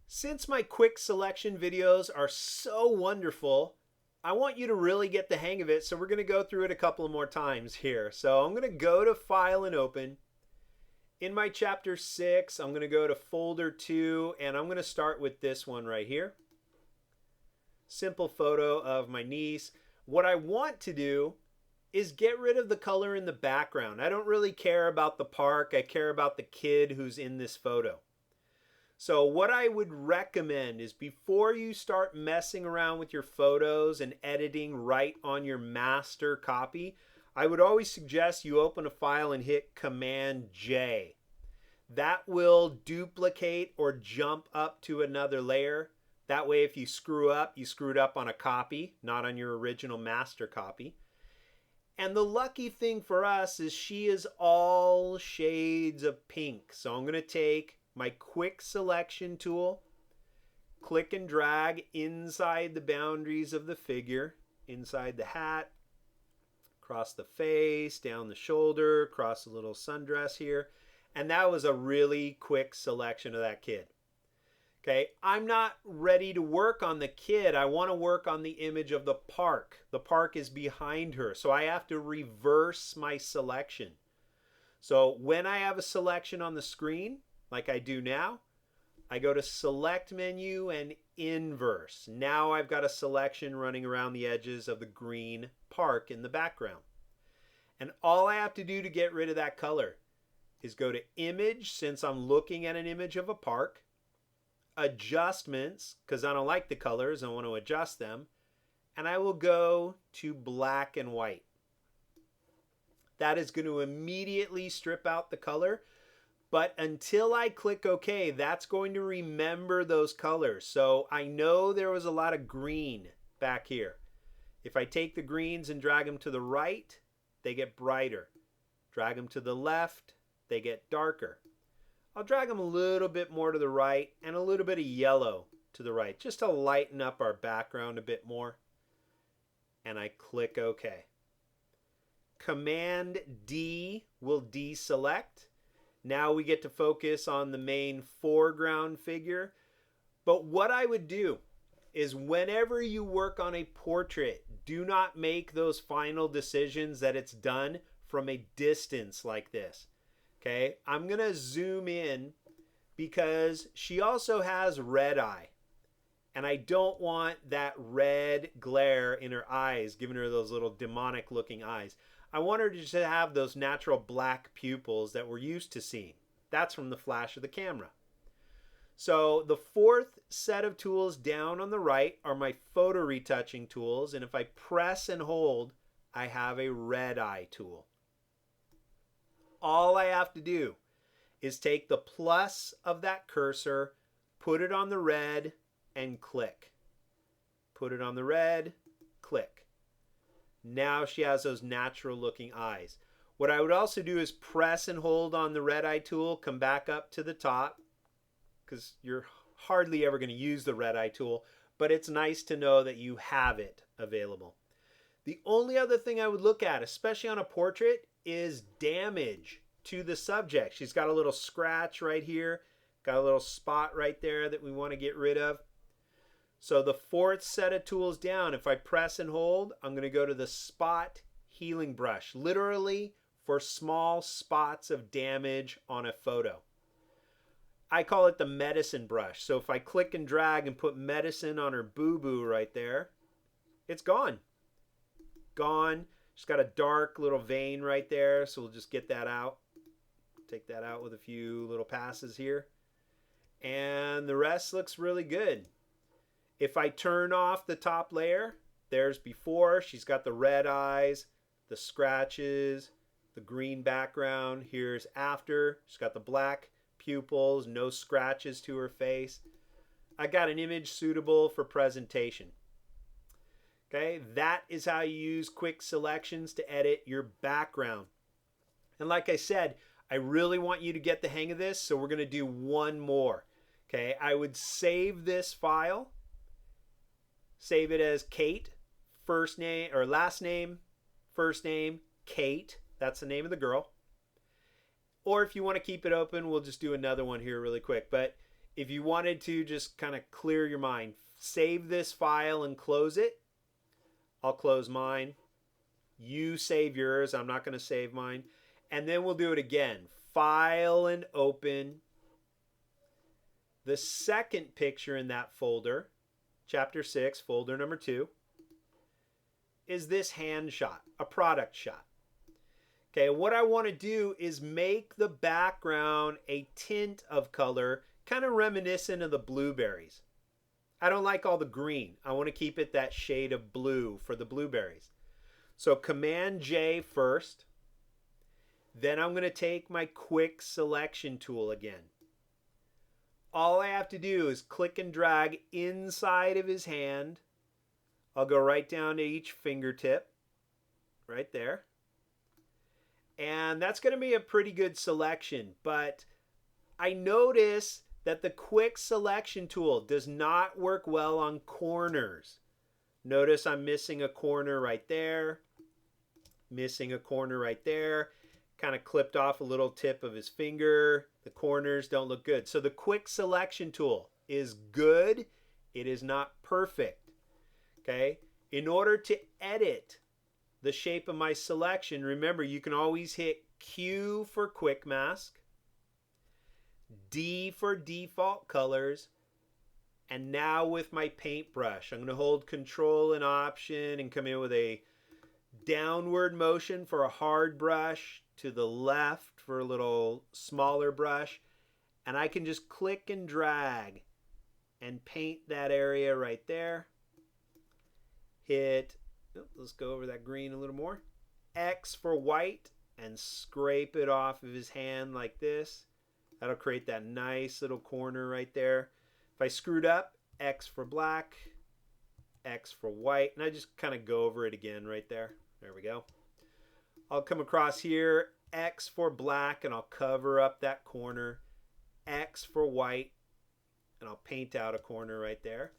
Since my quick selection videos are so wonderful, I want you to really get the hang of it, so we're going to go through it a couple of more times here. So I'm going to go to File and Open. In my Chapter 6, I'm going to go to Folder 2, and I'm going to start with this one right here. Simple photo of my niece. What I want to do is get rid of the color in the background. I don't really care about the park. I care about the kid who's in this photo. So what I would recommend is before you start messing around with your photos and editing right on your master copy, I would always suggest you open a file and hit Command J. That will duplicate or jump up to another layer. That way if you screw up, you screwed up on a copy, not on your original master copy. And the lucky thing for us is she is all shades of pink. So I'm going to take my quick selection tool, click and drag inside the boundaries of the figure, inside the hat, across the face, down the shoulder, across the little sundress here. And that was a really quick selection of that kid. Okay, I'm not ready to work on the kid. I want to work on the image of the park. The park is behind her, so I have to reverse my selection. So when I have a selection on the screen, like I do now, I go to Select Menu and Inverse. Now I've got a selection running around the edges of the green park in the background. And all I have to do to get rid of that color is go to Image, since I'm looking at an image of a park, Adjustments, because I don't like the colors, I want to adjust them, and I will go to black and white. That is going to immediately strip out the color. But until I click OK, that's going to remember those colors. So I know there was a lot of green back here. If I take the greens and drag them to the right, they get brighter. Drag them to the left, they get darker. I'll drag them a little bit more to the right and a little bit of yellow to the right, just to lighten up our background a bit more. And I click OK. Command D will deselect. Now we get to focus on the main foreground figure. But what I would do is whenever you work on a portrait, do not make those final decisions that it's done from a distance like this. Okay, I'm going to zoom in because she also has red eye. And I don't want that red glare in her eyes, giving her those little demonic looking eyes. I want her to just have those natural black pupils that we're used to seeing. That's from the flash of the camera. So the fourth set of tools down on the right are my photo retouching tools. And if I press and hold, I have a red eye tool. All I have to do is take the plus of that cursor, put it on the red, and click. Put it on the red, click. Now she has those natural looking eyes. What I would also do is press and hold on the red eye tool, come back up to the top, because you're hardly ever going to use the red eye tool, but it's nice to know that you have it available. The only other thing I would look at, especially on a portrait, is damage to the subject. She's got a little scratch right here, got a little spot right there that we want to get rid of. So the fourth set of tools down, if I press and hold, I'm going to go to the spot healing brush, literally for small spots of damage on a photo. I call it the medicine brush. So if I click and drag and put medicine on her boo-boo right there, it's gone. Gone. She's got a dark little vein right there, so we'll just get that out. Take that out with a few little passes here. And the rest looks really good. If I turn off the top layer, there's before. She's got the red eyes, the scratches, the green background. Here's after. She's got the black pupils, no scratches to her face. I got an image suitable for presentation. Okay, that is how you use quick selections to edit your background. And like I said, I really want you to get the hang of this, so we're going to do one more. Okay, I would save this file. Save it as Kate, first name or last name, first name, Kate. That's the name of the girl. Or if you want to keep it open, we'll just do another one here really quick. But if you wanted to just kind of clear your mind, save this file and close it. I'll close mine. You save yours. I'm not going to save mine. And then we'll do it again. File and open. The second picture in that folder, chapter 6, folder number 2, is this hand shot, a product shot. Okay, what I want to do is make the background a tint of color, kind of reminiscent of the blueberries. I don't like all the green. I want to keep it that shade of blue for the blueberries. So Command J first. Then I'm going to take my quick selection tool again. All I have to do is click and drag inside of his hand. I'll go right down to each fingertip, right there. And that's going to be a pretty good selection, but I notice that the quick selection tool does not work well on corners. Notice I'm missing a corner right there, missing a corner right there, kind of clipped off a little tip of his finger. The corners don't look good. So the quick selection tool is good. It is not perfect. Okay? In order to edit the shape of my selection, remember you can always hit Q for quick mask, D for default colors, and now with my paintbrush, I'm going to hold Control and Option and come in with a downward motion for a hard brush, to the left for a little smaller brush, and I can just click and drag and paint that area right there. Hit, let's go over that green a little more, X for white, and scrape it off of his hand like this. That'll create that nice little corner right there. If I screwed up, X for black, X for white, and I just kind of go over it again right there. There we go. I'll come across here, X for black, and I'll cover up that corner, X for white, and I'll paint out a corner right there.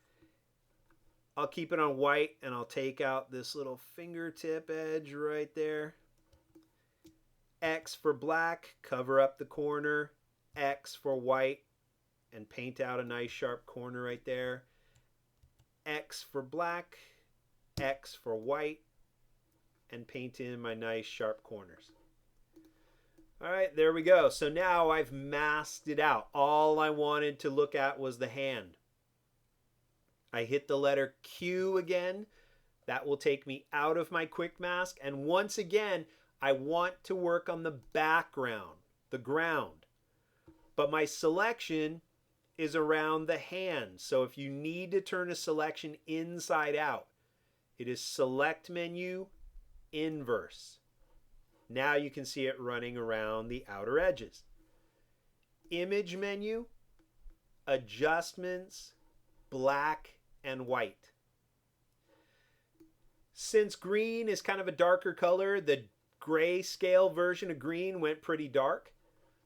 I'll keep it on white, and I'll take out this little fingertip edge right there. X for black, cover up the corner, X for white, and paint out a nice sharp corner right there. X for black, X for white, and paint in my nice sharp corners. All right, there we go. So now I've masked it out. All I wanted to look at was the hand. I hit the letter Q again. That will take me out of my quick mask. And once again, I want to work on the background, the ground. But my selection is around the hand. So if you need to turn a selection inside out, it is Select menu, Inverse. Now you can see it running around the outer edges. Image menu, Adjustments, Black and White. Since green is kind of a darker color, the grayscale version of green went pretty dark.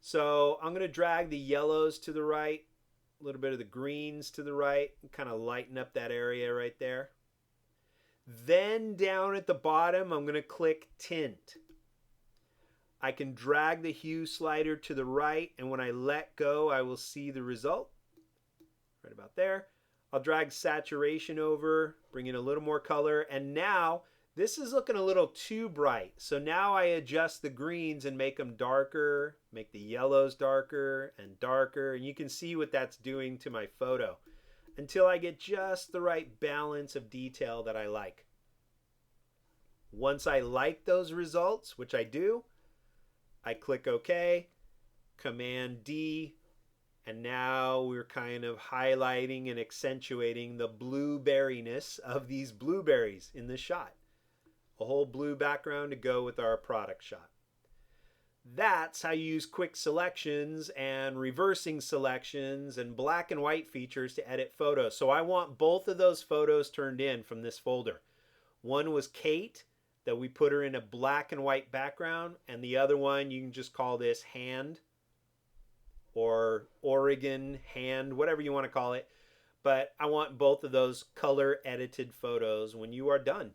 So I'm going to drag the yellows to the right, a little bit of the greens to the right, and kind of lighten up that area right there. Then down at the bottom, I'm going to click Tint. I can drag the hue slider to the right, and when I let go, I will see the result. Right about there. I'll drag saturation over, bring in a little more color, and now this is looking a little too bright. So now I adjust the greens and make them darker, make the yellows darker, and you can see what that's doing to my photo until I get just the right balance of detail that I like. Once I like those results, which I do, I click OK, Command D, and now we're kind of highlighting and accentuating the blueberryness of these blueberries in the shot. A whole blue background to go with our product shot. That's how you use quick selections and reversing selections and black and white features to edit photos. So I want both of those photos turned in from this folder. One was Kate, that we put her in a black and white background, and the other one you can just call this hand or Oregon hand, whatever you want to call it. But I want both of those color edited photos when you are done.